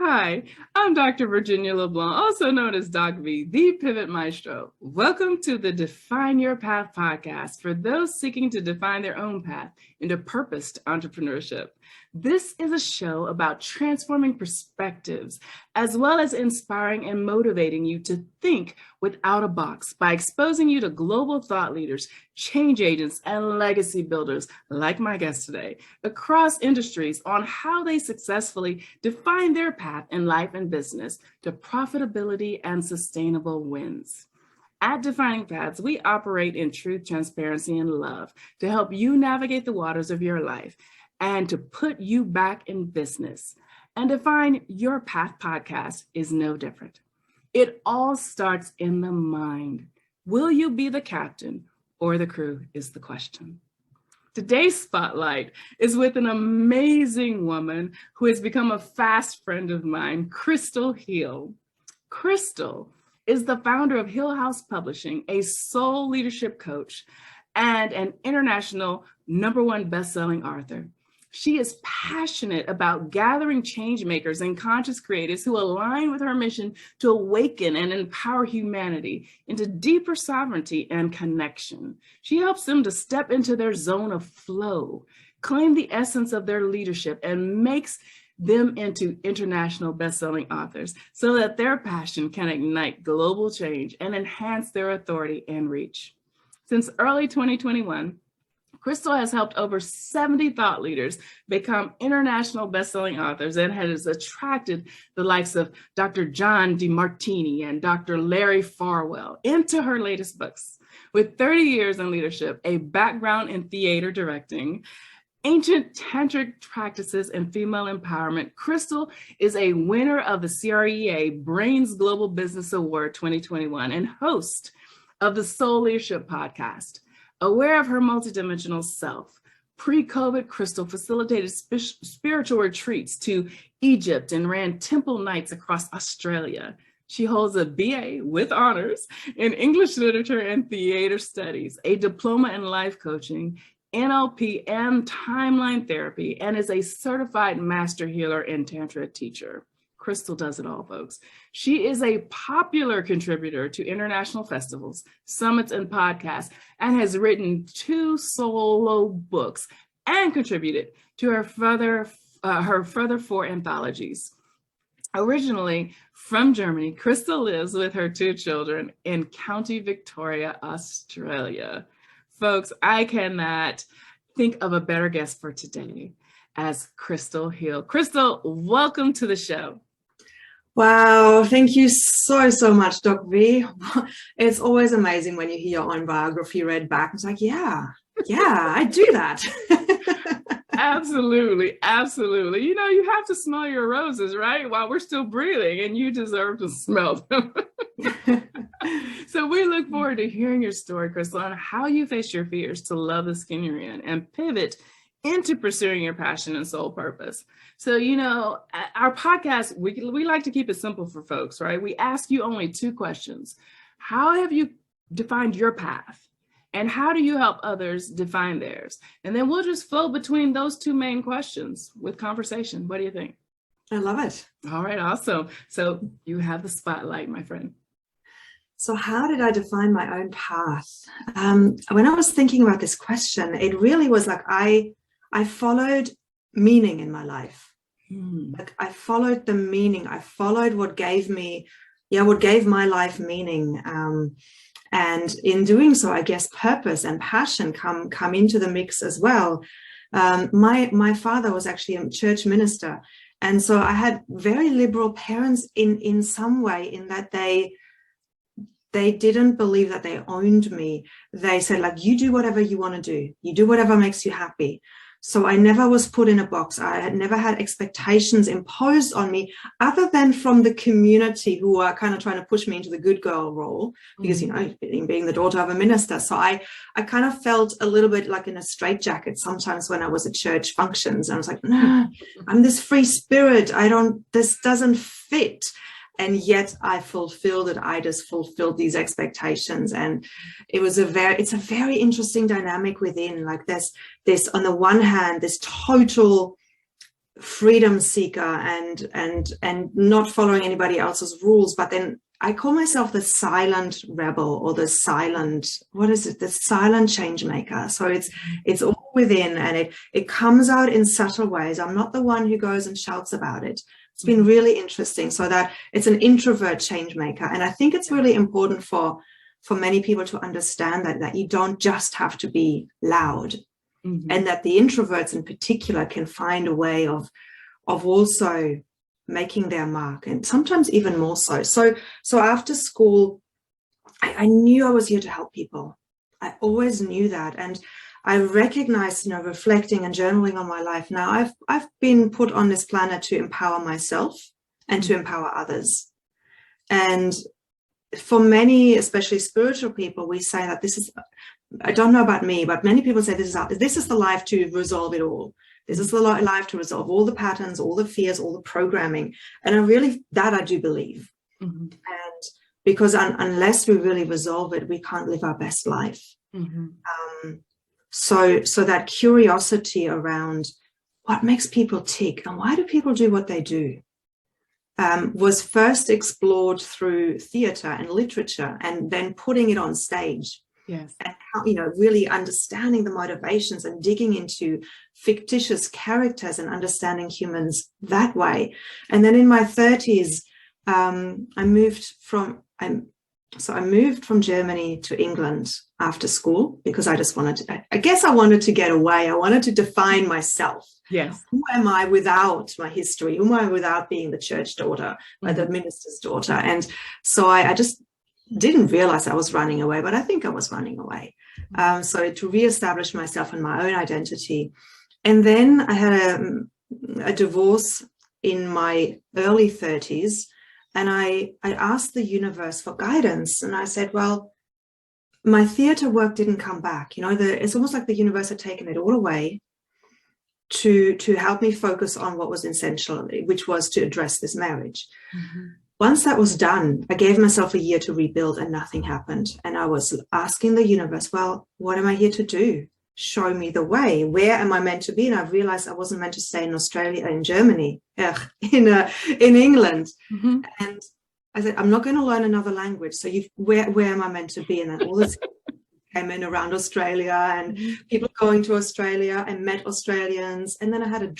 Hi, I'm Dr. Virginia LeBlanc, also known as Doc V, the Pivot Maestro. Welcome to the Define Your Path podcast for those seeking to define their own path into purposed entrepreneurship. This is a show about transforming perspectives, as well as inspiring and motivating you to think without a box by exposing you to global thought leaders, change agents, and legacy builders, like my guest today, across industries on how they successfully define their path in life and business to profitability and sustainable wins. At Defining Paths, we operate in truth, transparency, and love to help you navigate the waters of your life and to put you back in business. And Define Your Path podcast is no different. It all starts in the mind. Will you be the captain or the crew is the question. Today's spotlight is with an amazing woman who has become a fast friend of mine, Krystal Hille. Krystal is the founder of Hille House Publishing, a soul leadership coach, and an international #1 bestselling author. She is passionate about gathering change makers and conscious creators who align with her mission to awaken and empower humanity into deeper sovereignty and connection. She helps them to step into their zone of flow, claim the essence of their leadership, and makes them into international bestselling authors so that their passion can ignite global change and enhance their authority and reach. Since early 2021, Krystal has helped over 70 thought leaders become international bestselling authors and has attracted the likes of Dr. John Demartini and Dr. Larry Farwell into her latest books. With 30 years in leadership, a background in theater directing, ancient tantric practices, and female empowerment, Krystal is a winner of the CREA Brainz Global Business Award 2021 and host of the Soul Leadership podcast. Aware of her multidimensional self, pre-COVID, Krystal facilitated spiritual retreats to Egypt and ran temple nights across Australia. She holds a BA with honors in English literature and theater studies, a diploma in life coaching, NLP, and timeline therapy, and is a certified master healer and tantra teacher. Krystal does it all, folks. She is a popular contributor to international festivals, summits, and podcasts, and has written 2 solo books and contributed to her further 4 anthologies. Originally from Germany, Krystal lives with her 2 children in County Victoria, Australia. Folks, I cannot think of a better guest for today as Krystal Hille. Krystal, welcome to the show. Wow, thank you so much, Doc V. It's always amazing when you hear your own biography read back. It's like, yeah, I do that. Absolutely. You know, you have to smell your roses, right? While we're still breathing, and you deserve to smell them. So we look forward to hearing your story, Krystal, on how you face your fears to love the skin you're in and pivot into pursuing your passion and soul purpose. So, you know, our podcast, we like to keep it simple for folks, right? We ask you only 2 questions. How have you defined your path? And how do you help others define theirs? And then we'll just flow between those 2 main questions with conversation. What do you think? I love it. All right, awesome. So you have the spotlight, my friend. So how did I define my own path? When I was thinking about this question, it really was like I followed meaning in my life. Like I followed the meaning. I followed what gave my life meaning. And in doing so, I guess purpose and passion come into the mix as well. My father was actually a church minister. And so I had very liberal parents in some way, in that they didn't believe that they owned me. They said, like, you do whatever you want to do. You do whatever makes you happy. So I never was put in a box. I had never had expectations imposed on me other than from the community, who are kind of trying to push me into the good girl role because, you know, being the daughter of a minister. So I kind of felt a little bit like in a straitjacket sometimes when I was at church functions. And I was like, no, I'm this free spirit. This doesn't fit. And yet I fulfilled it. I just fulfilled these expectations. And it's a very interesting dynamic within. Like there's on the one hand, this total freedom seeker and not following anybody else's rules. But then I call myself the silent rebel, or the silent, the silent change maker. So it's all within, and it comes out in subtle ways. I'm not the one who goes and shouts about it. It's been really interesting. So that it's an introvert change maker. And I think it's really important for many people to understand that you don't just have to be loud. And that the introverts in particular can find a way of also making their mark, and sometimes even more so. So after school, I knew I was here to help people. I always knew that. And I recognized, reflecting and journaling on my life. Now I've been put on this planet to empower myself and to empower others. And for many, especially spiritual people, we say that this is, I don't know about me, but many people say this is the life to resolve it all. This is the life to resolve all the patterns, all the fears, all the programming. And I do believe. And because unless we really resolve it, we can't live our best life. So that curiosity around what makes people tick and why do people do what they do was first explored through theater and literature, and then putting it on stage. Yes. And how, really understanding the motivations and digging into fictitious characters and understanding humans that way. And then in my 30s, I moved from Germany to England after school, because I just wanted to get away. I wanted to define myself. Yes. Who am I without my history? Who am I without being the church daughter, the minister's daughter? And so I just didn't realize I was running away, but I think I was running away. So to reestablish myself and my own identity. And then I had a divorce in my early 30s, and I asked the universe for guidance. And I said, well, my theater work didn't come back. It's almost like the universe had taken it all away to help me focus on what was essential, which was to address this marriage. Once that was done, I gave myself a year to rebuild, and nothing happened. And I was asking the universe, well, what am I here to do? Show me the way. Where am I meant to be? And I realized I wasn't meant to stay in Australia, in Germany, in England. And I said, I'm not going to learn another language. So where am I meant to be? And then all this came in around Australia, and people going to Australia, and met Australians. And then I had a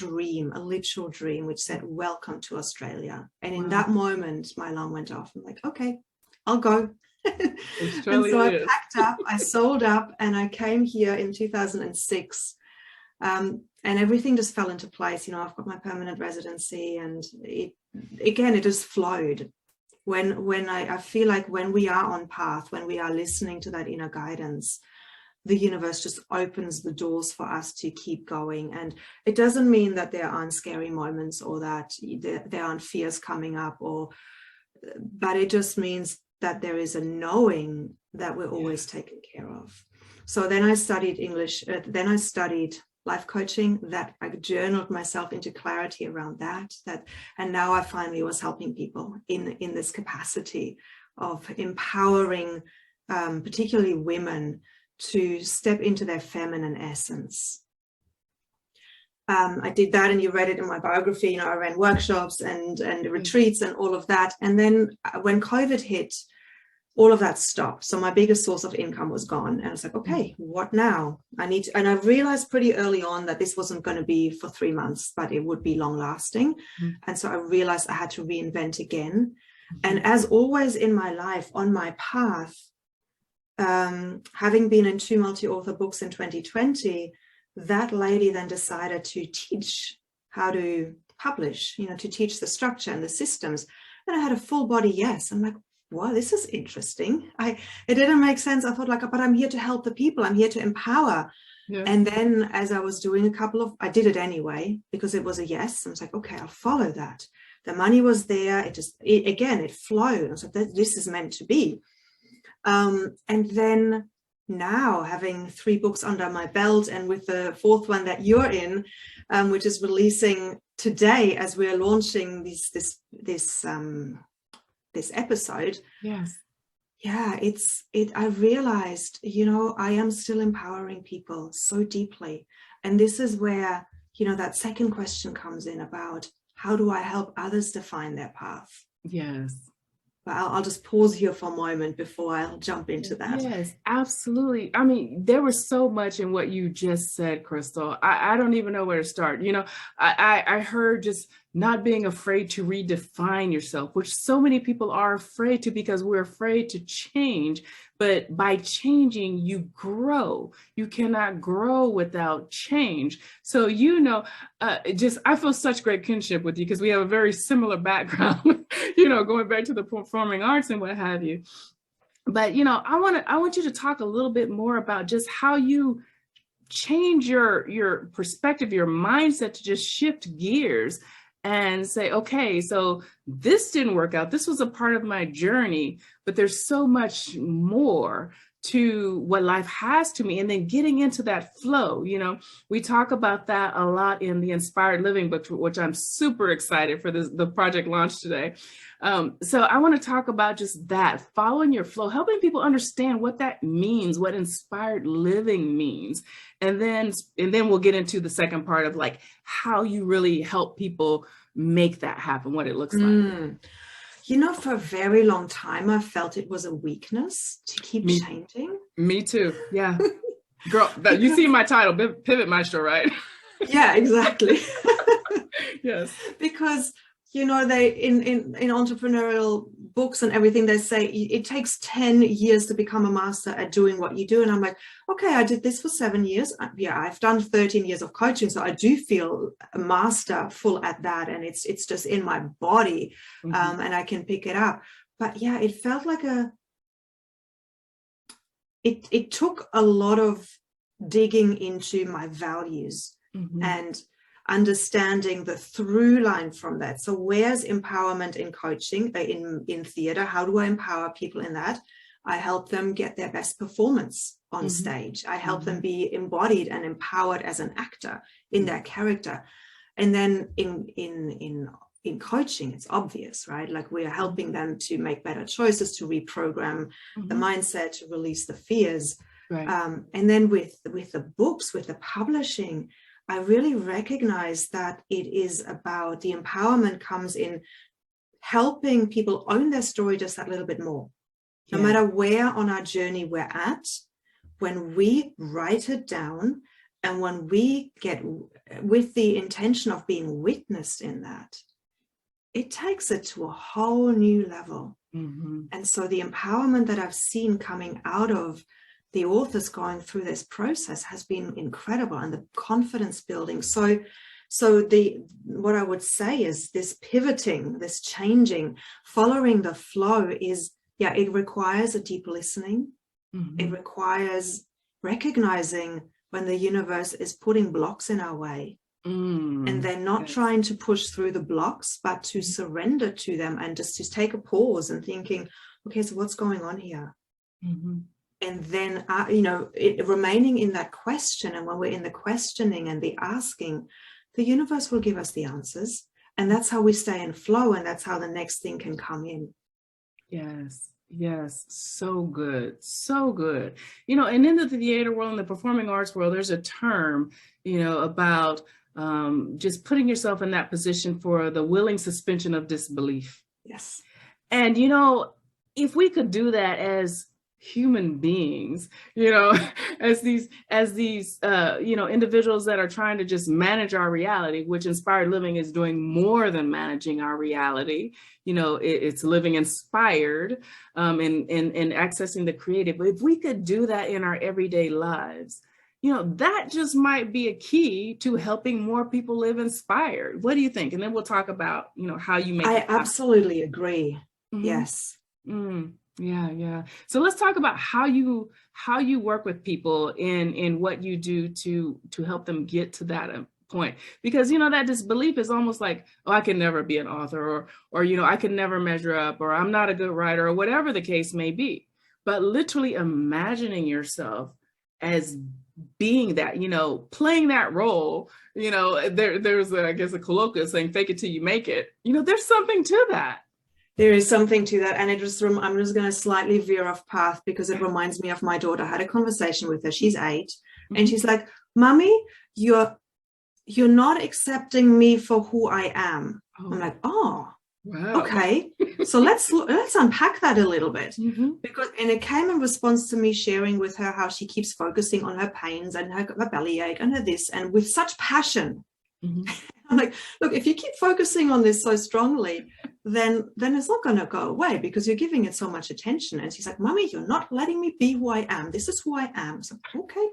literal dream, which said, welcome to Australia. And in that moment, my alarm went off. I'm like, okay, I'll go. And so I packed up, I sold up, and I came here in 2006. And everything just fell into place. I've got my permanent residency, and it just flowed. When I feel like when we are on path, when we are listening to that inner guidance, the universe just opens the doors for us to keep going. And it doesn't mean that there aren't scary moments, or that there aren't fears coming up, but it just means that there is a knowing that we're always taken care of. So then I studied English, then I studied life coaching, that I journaled myself into clarity around that, and now I finally was helping people in this capacity of empowering, particularly women, to step into their feminine essence. I did that, and you read it in my biography. I ran workshops and retreats and all of that. And then when COVID hit, all of that stopped. So my biggest source of income was gone. And I was like, okay, what now? And I realized pretty early on that this wasn't going to be for 3 months, but it would be long lasting. And so I realized I had to reinvent again. And as always in my life, on my path, having been in 2 multi-author books in 2020, that lady then decided to teach how to publish, to teach the structure and the systems. And I had a full body yes. I'm like, wow, this is interesting. It didn't make sense. I thought but I'm here to help the people. I'm here to empower. Yeah. And then as I was doing I did it anyway, because it was a yes. I was like, okay, I'll follow that. The money was there. It flowed. I was like, this is meant to be. And then now, having 3 books under my belt, and with the 4th one that you're in, which is releasing today as we're launching this episode. Yes. Yeah, I realized, I am still empowering people so deeply. And this is where that second question comes in about how do I help others define their path? Yes. But I'll just pause here for a moment before I'll jump into that. Yes, absolutely. I mean, there was so much in what you just said, Krystal. I don't even know where to start. I heard just not being afraid to redefine yourself, which so many people are afraid to because we're afraid to change. But by changing, you grow. You cannot grow without change. So, I feel such great kinship with you because we have a very similar background, going back to the performing arts and what have you. But, I want you to talk a little bit more about just how you change your perspective, your mindset to just shift gears and say, okay, so this didn't work out. This was a part of my journey, but there's so much more to what life has to me. And then getting into that flow, we talk about that a lot in the Inspired Living book, which I'm super excited for the project launch today. So I want to talk about just that, following your flow, helping people understand what that means, what inspired living means. And then we'll get into the second part of like how you really help people make that happen, what it looks like. For a very long time, I felt it was a weakness to keep changing. Me too. Yeah. Girl, you see my title, Pivot Maestro, right? Yeah, exactly. Yes. Because they in entrepreneurial books and everything, they say it takes 10 years to become a master at doing what you do. And I'm like, okay, I did this for 7 years. Yeah, I've done 13 years of coaching. So I do feel a masterful at that. And it's just in my body, and I can pick it up. But yeah, it felt like it took a lot of digging into my values and understanding the through line from that. So where's empowerment in coaching, in theater? How do I empower people in that? I help them get their best performance on stage. I help them be embodied and empowered as an actor in their character. And then in coaching, it's obvious, right? Like we're helping them to make better choices, to reprogram the mindset, to release the fears. Right. And then with the books, with the publishing, I really recognize that it is about the empowerment comes in helping people own their story just that little bit more. No matter where on our journey we're at, when we write it down and when we get with the intention of being witnessed in that, it takes it to a whole new level. And so the empowerment that I've seen coming out of the authors going through this process has been incredible, and the confidence building. So what I would say is this pivoting, this changing, following the flow is, it requires a deep listening. It requires recognizing when the universe is putting blocks in our way. And they're not trying to push through the blocks, but to surrender to them and just to take a pause and thinking, okay, so what's going on here? And then, remaining in that question. And when we're in the questioning and the asking, the universe will give us the answers. And that's how we stay in flow. And that's how the next thing can come in. Yes. Yes. So good. So good. And in the theater world, in the performing arts world, there's a term, about just putting yourself in that position for the willing suspension of disbelief. Yes. And, if we could do that as human beings, as these individuals that are trying to just manage our reality, which Inspired Living is doing more than managing our reality. It's living inspired and accessing the creative. But if we could do that in our everyday lives, that just might be a key to helping more people live inspired. What do you think? And then we'll talk about, how you make it happen. Absolutely agree. Yes. Yeah. So let's talk about how you work with people in what you do to help them get to that point, because that disbelief is almost like, oh, I can never be an author, or I can never measure up, or I'm not a good writer, or whatever the case may be. But literally imagining yourself as being that, playing that role, there's I guess a colloquial saying, fake it till you make it. There's something to that. There is something to that. And I'm just going to slightly veer off path because it reminds me of my daughter. I had a conversation with her. She's 8 and she's like, Mommy, you're you're not accepting me for who I am. Oh. I'm like, oh, wow. Okay. So let's unpack that a little bit. Mm-hmm. And it came in response to me sharing with her how she keeps focusing on her pains and her bellyache and her this, and with such passion. Mm-hmm. I'm like, look, if you keep focusing on this so strongly, then it's not going to go away because you're giving it so much attention. And she's like, Mommy, you're not letting me be who I am. This is who I am. So, okay.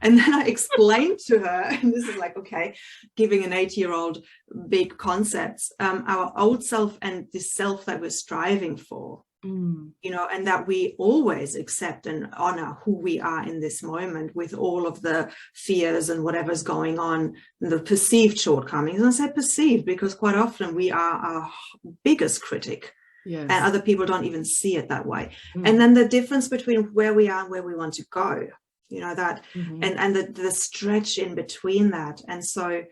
And then I explained to her, and this is like, okay, giving an 8-year-old big concepts, our old self and the self that we're striving for. You know, and that we always accept and honor who we are in this moment with all of the fears and whatever's going on, and the perceived shortcomings. And I say perceived because quite often we are our biggest critic. Yes. And other people don't even see it that way. And then the difference between where we are and where we want to go, you know, that and the stretch in between that. And so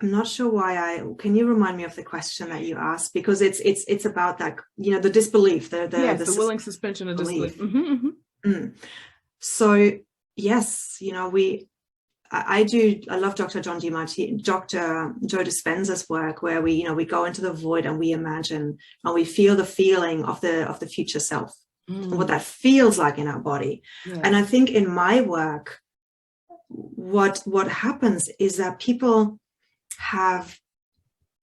I'm not sure why can you remind me of the question that you asked? Because it's about that, you know, the disbelief, the willing suspension of disbelief. So yes, you know, I love Dr. John Demartini, Dr. Joe Dispenza's work, where we go into the void and we imagine and we feel the feeling of the future self, and what that feels like in our body. Yeah. And I think in my work, what happens is that people have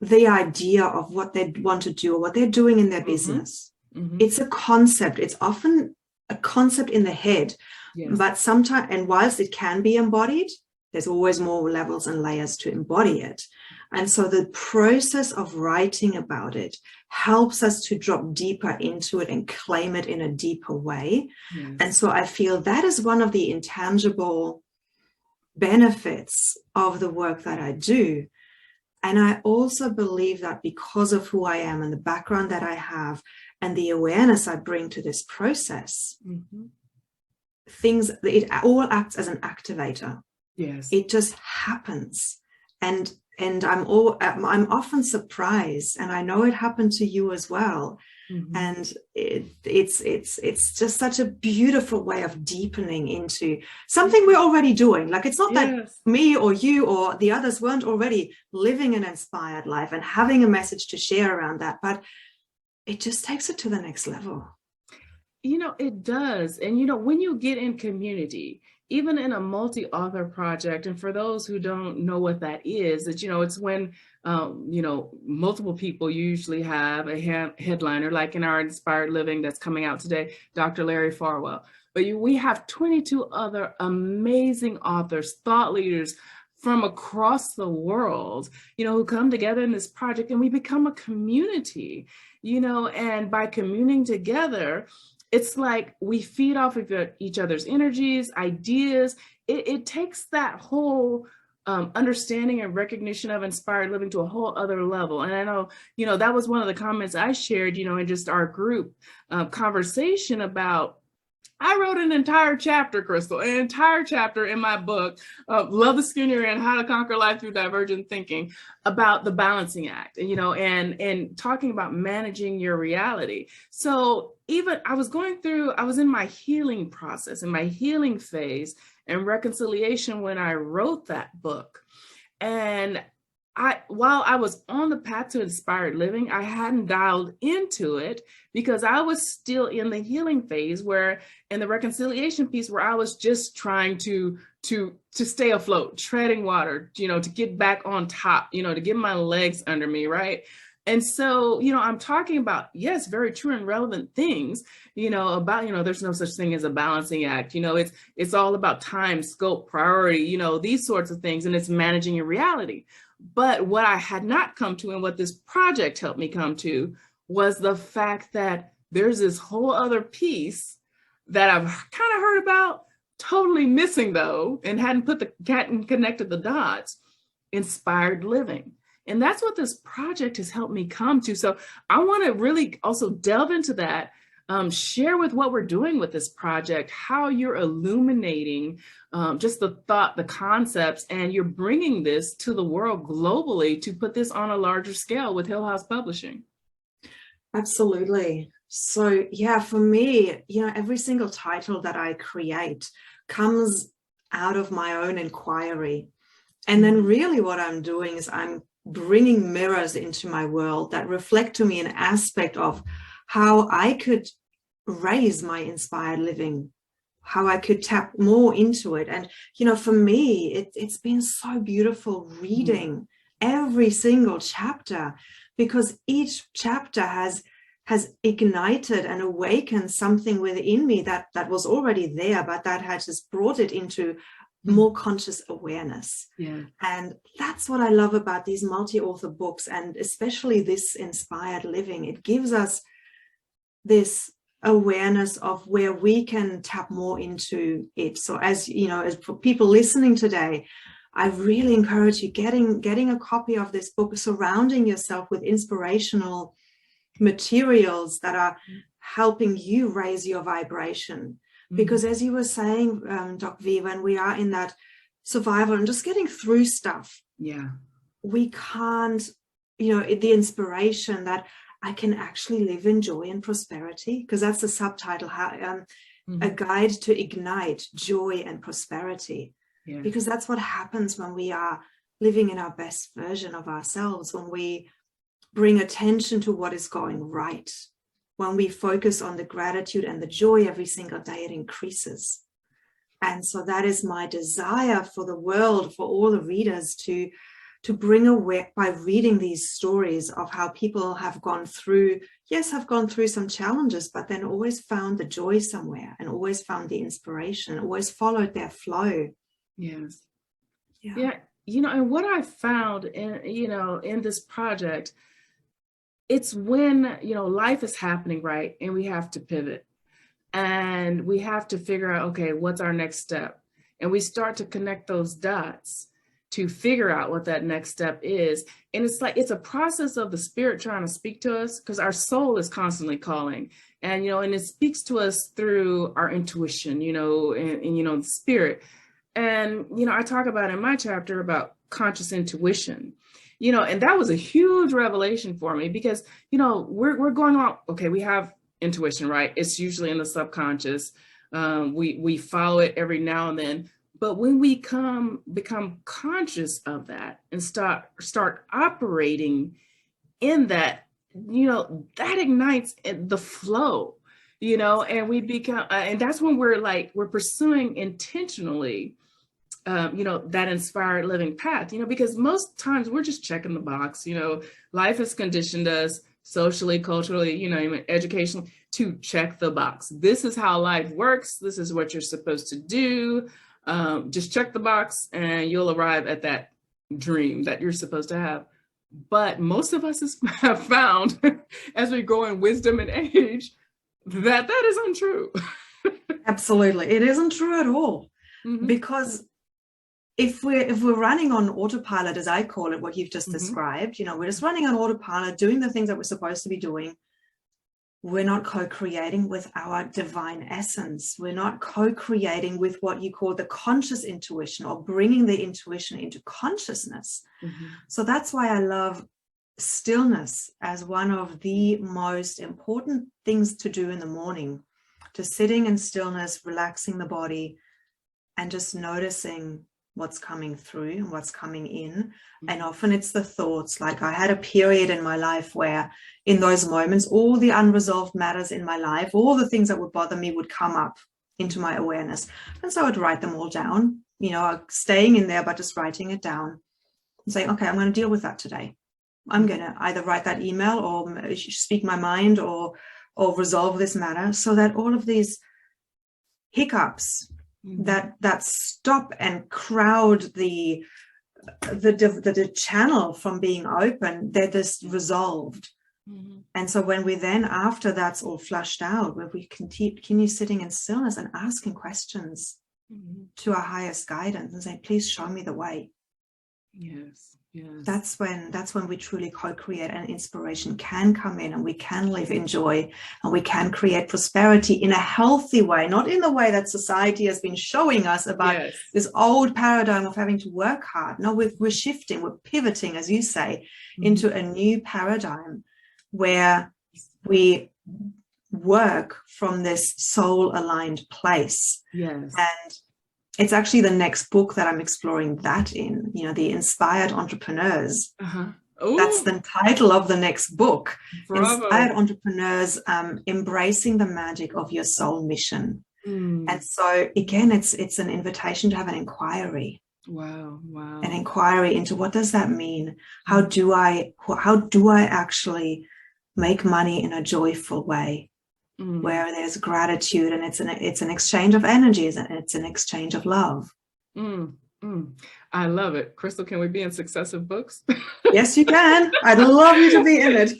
the idea of what they want to do or what they're doing in their business. It's a concept. It's often a concept in the head, but sometimes, and whilst it can be embodied, there's always more levels and layers to embody it. And so the process of writing about it helps us to drop deeper into it and claim it in a deeper way. And so I feel that is one of the intangible benefits of the work that I do. And I also believe that because of who I am and the background that I have and the awareness I bring to this process, it all acts as an activator. Yes. It just happens. And I'm often surprised, and I know it happened to you as well. And it's just such a beautiful way of deepening into something we're already doing. Like, it's not that me or you or the others weren't already living an inspired life and having a message to share around that, but it just takes it to the next level. You know, it does. And, you know, when you get in community, even in a multi-author project, and for those who don't know what that is, that, you know, it's when, you know, multiple people usually have a headliner, like in our Inspired Living that's coming out today, Dr. Larry Farwell. But we have 22 other amazing authors, thought leaders from across the world, you know, who come together in this project, and we become a community, you know, and by communing together, it's like we feed off of each other's energies, ideas. It takes that whole understanding and recognition of inspired living to a whole other level. And I know, you know, that was one of the comments I shared, you know, in just our group conversation about, I wrote an entire chapter, Krystal, an entire chapter in my book, Love the Skinnier and How to Conquer Life Through Divergent Thinking, about the balancing act, you know, and talking about managing your reality. So even I was in my healing process, in my healing phase and reconciliation when I wrote that book. And while I was on the path to inspired living, I hadn't dialed into it because I was still in the healing phase, where in the reconciliation piece, where I was just trying to stay afloat, treading water, you know, to get back on top, you know, to get my legs under me, right? And so, you know, I'm talking about, yes, very true and relevant things, you know, about, you know, there's no such thing as a balancing act. You know, it's all about time, scope, priority, you know, these sorts of things, and it's managing your reality. But what I had not come to, and what this project helped me come to, was the fact that there's this whole other piece that I've kind of heard about, totally missing though, and hadn't connected the dots: inspired living. And that's what this project has helped me come to. So I want to really also delve into that, share with what we're doing with this project, how you're illuminating just the thought, the concepts, and you're bringing this to the world globally to put this on a larger scale with Hille House Publishing. Absolutely. So yeah, for me, you know, every single title that I create comes out of my own inquiry. And then really what I'm doing is I'm bringing mirrors into my world that reflect to me an aspect of how I could raise my inspired living, how I could tap more into it. And, for me, it's been so beautiful reading every single chapter, because each chapter has ignited and awakened something within me that was already there, but that had just brought it into more conscious awareness. Yeah. And that's what I love about these multi-author books, and especially this Inspired Living. It gives us this awareness of where we can tap more into it. So as for people listening today, I really encourage you getting a copy of this book, surrounding yourself with inspirational materials that are helping you raise your vibration. Because as you were saying, Doc V, when we are in that survival and just getting through stuff, we can't, the inspiration that I can actually live in joy and prosperity, because that's the subtitle, a guide to ignite joy and prosperity. Yeah. Because that's what happens when we are living in our best version of ourselves, when we bring attention to what is going right. When we focus on the gratitude and the joy every single day, it increases. And so that is my desire for the world, for all the readers, to bring aware by reading these stories of how people have gone through some challenges, but then always found the joy somewhere, and always found the inspiration, always followed their flow. Yes. Yeah. And what I found in this project, it's when, life is happening, right? And we have to pivot, and we have to figure out, okay, what's our next step? And we start to connect those dots to figure out what that next step is. And it's a process of the spirit trying to speak to us, because our soul is constantly calling, and, and it speaks to us through our intuition, and the spirit. And, I talk about in my chapter about conscious intuition. And that was a huge revelation for me, because, we're going on, okay, we have intuition, right? It's usually in the subconscious. We follow it every now and then. But when we become conscious of that and start operating in that, that ignites the flow, and we become, and that's when we're pursuing intentionally that inspired living path, because most times we're just checking the box. Life has conditioned us socially, culturally, educationally, to check the box. This is how life works. This is what you're supposed to do. Just check the box and you'll arrive at that dream that you're supposed to have. But most of us have found, as we grow in wisdom and age, that is untrue. Absolutely. It isn't true at all. Because if we're running on autopilot, as I call it, what you've just described, we're just running on autopilot, doing the things that we're supposed to be doing. We're not co-creating with our divine essence. We're not co-creating with what you call the conscious intuition, or bringing the intuition into consciousness. So that's why I love stillness as one of the most important things to do in the morning. Just sitting in stillness, relaxing the body, and just noticing what's coming through and what's coming in. And often it's the thoughts. Like, I had a period in my life where in those moments, all the unresolved matters in my life, all the things that would bother me would come up into my awareness. And so I would write them all down, staying in there, but just writing it down and saying, okay, I'm going to deal with that today. I'm going to either write that email or speak my mind or resolve this matter, so that all of these hiccups that stop and crowd the channel from being open, they're just resolved. And so when we then, after that's all flushed out, where we continue sitting in stillness and asking questions to our highest guidance and say, please show me the way. Yes. That's when we truly co-create, and inspiration can come in, and we can live in joy, and we can create prosperity in a healthy way, not in the way that society has been showing us about this old paradigm of having to work hard. No, we're shifting, we're pivoting, as you say, into a new paradigm where we work from this soul-aligned place. And it's actually the next book that I'm exploring that in, the Inspired Entrepreneurs. Uh-huh. That's the title of the next book. Bravo. Inspired Entrepreneurs, embracing the magic of your soul mission. And so again, it's an invitation to have an inquiry. Wow. An inquiry into what does that mean? How do I actually make money in a joyful way, where there's gratitude, and it's an exchange of energies, and it's an exchange of love. I love it. Krystal, can we be in successive books? Yes, you can. I'd love you to be in it.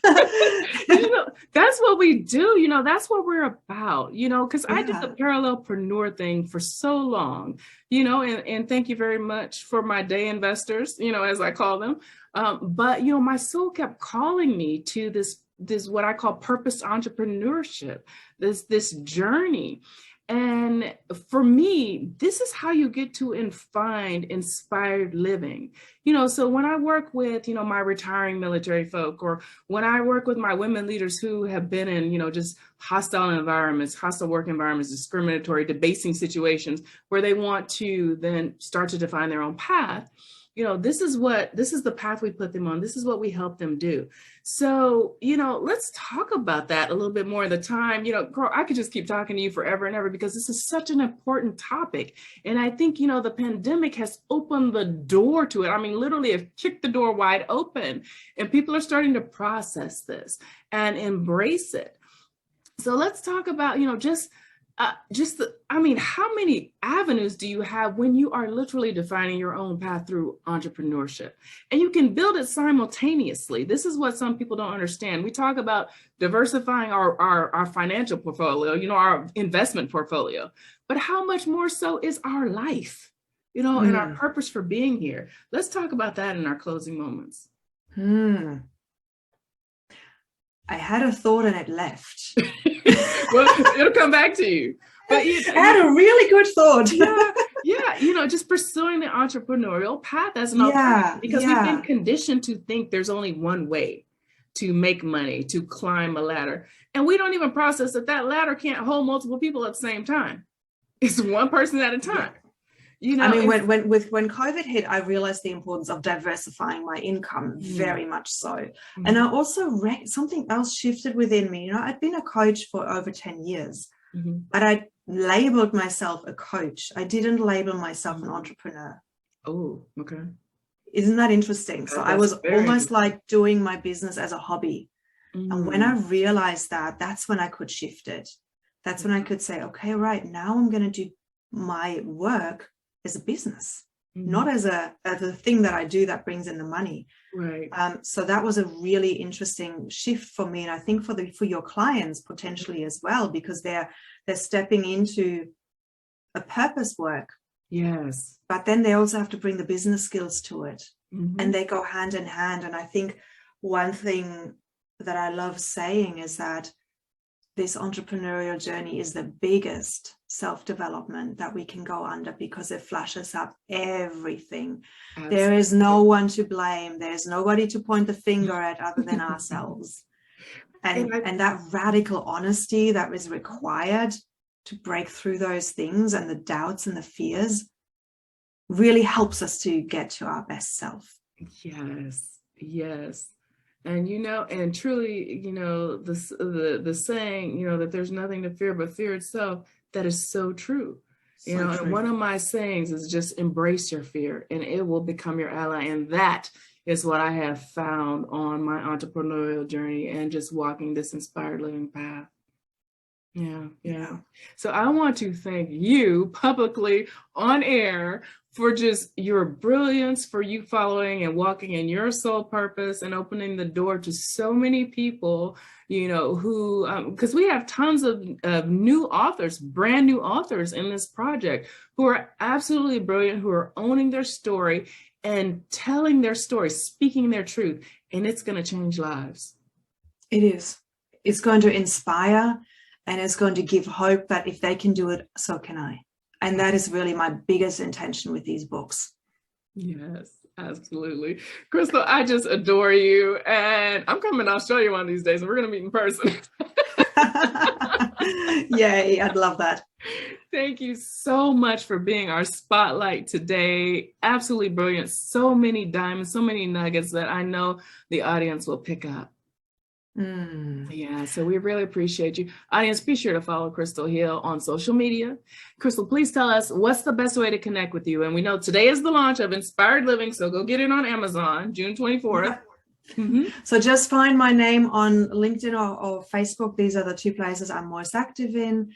That's what we do. That's what we're about, because I did the parallelpreneur thing for so long, and thank you very much for my day investors, as I call them. But, my soul kept calling me to this what I call purpose entrepreneurship, this journey. And for me, this is how you get to find inspired living. So when I work with, my retiring military folk, or when I work with my women leaders who have been in, just hostile environments, hostile work environments, discriminatory, debasing situations where they want to then start to define their own path, this is the path we put them on. This is what we help them do. So, let's talk about that a little bit more of the time. Girl, I could just keep talking to you forever and ever, because this is such an important topic. And I think, the pandemic has opened the door to it. I mean, literally have kicked the door wide open, and people are starting to process this and embrace it. So let's talk about, how many avenues do you have when you are literally defining your own path through entrepreneurship? And you can build it simultaneously. This is what some people don't understand. We talk about diversifying our financial portfolio, our investment portfolio, but how much more so is our life, and our purpose for being here? Let's talk about that in our closing moments. I had a thought and it left. Well, it'll come back to you. But I had a really good thought. Just pursuing the entrepreneurial path as an alternative, because we've been conditioned to think there's only one way to make money, to climb a ladder. And we don't even process that ladder can't hold multiple people at the same time. It's one person at a time. When COVID hit, I realized the importance of diversifying my income, very much so. And I also something else shifted within me. I'd been a coach for over 10 years, but I labeled myself a coach. I didn't label myself an entrepreneur. Oh, okay. Isn't that interesting? So I was almost like doing my business as a hobby. And when I realized that, that's when I could shift it. That's when I could say, okay, right, now I'm going to do my work as a business, not as a thing that I do that brings in the money. Right. So that was a really interesting shift for me, and I think for your clients potentially as well, because they're stepping into a purpose work. Yes. But then they also have to bring the business skills to it, and they go hand in hand. And I think one thing that I love saying is that this entrepreneurial journey is the biggest self-development that we can go under, because it flashes up everything. Absolutely. There is no one to blame. There's nobody to point the finger at other than ourselves. And that radical honesty that is required to break through those things and the doubts and the fears really helps us to get to our best self. Yes. And, and truly, the saying, that there's nothing to fear but fear itself, that is so true. True. And one of my sayings is just embrace your fear and it will become your ally. And that is what I have found on my entrepreneurial journey and just walking this inspired living path. Yeah. So I want to thank you publicly on air for just your brilliance, for you following and walking in your soul purpose and opening the door to so many people, who, because we have tons of new authors, brand new authors in this project who are absolutely brilliant, who are owning their story and telling their story, speaking their truth, and it's going to change lives. It is. It's going to inspire, and it's going to give hope that if they can do it, so can I. And that is really my biggest intention with these books. Yes, absolutely. Krystal, I just adore you. And I'm coming to Australia one of these days and we're going to meet in person. Yay, I'd love that. Thank you so much for being our spotlight today. Absolutely brilliant. So many diamonds, so many nuggets that I know the audience will pick up. Yeah, so we really appreciate you. Audience, be sure to follow Krystal Hille on social media. Krystal, please tell us what's the best way to connect with you. And we know today is the launch of Inspired Living, so go get it on Amazon, June 24th. So just find my name on LinkedIn or Facebook. These are the two places I'm most active in.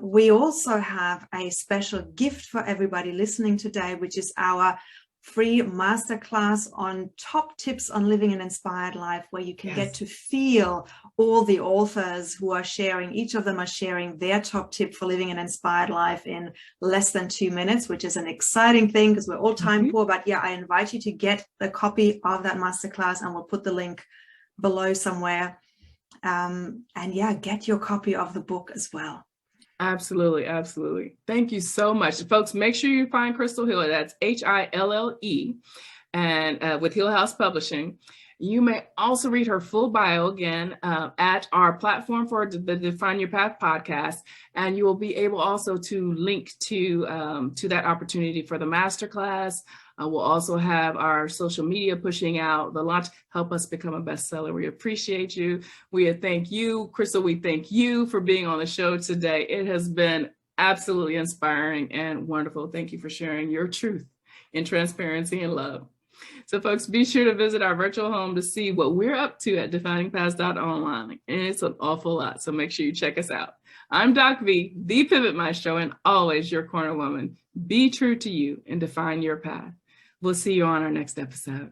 We also have a special gift for everybody listening today, which is our free masterclass on top tips on living an inspired life, where you can get to feel all the authors who are sharing. Each of them are sharing their top tip for living an inspired life in less than 2 minutes, which is an exciting thing because we're all time poor. But yeah, I invite you to get the copy of that masterclass, and we'll put the link below somewhere. And yeah, get your copy of the book as well. Absolutely. Absolutely. Thank you so much. Folks, make sure you find Krystal Hille. That's Hille, and with Hille House Publishing. You may also read her full bio again at our platform for the Define Your Path podcast. And you will be able also to link to that opportunity for the masterclass. We'll also have our social media pushing out the launch. Help us become a bestseller. We appreciate you. We thank you, Krystal. We thank you for being on the show today. It has been absolutely inspiring and wonderful. Thank you for sharing your truth in transparency and love. So folks, be sure to visit our virtual home to see what we're up to at definingpaths.online. And it's an awful lot, so make sure you check us out. I'm Doc V, the Pivot Maestro, and always your corner woman. Be true to you and define your path. We'll see you on our next episode.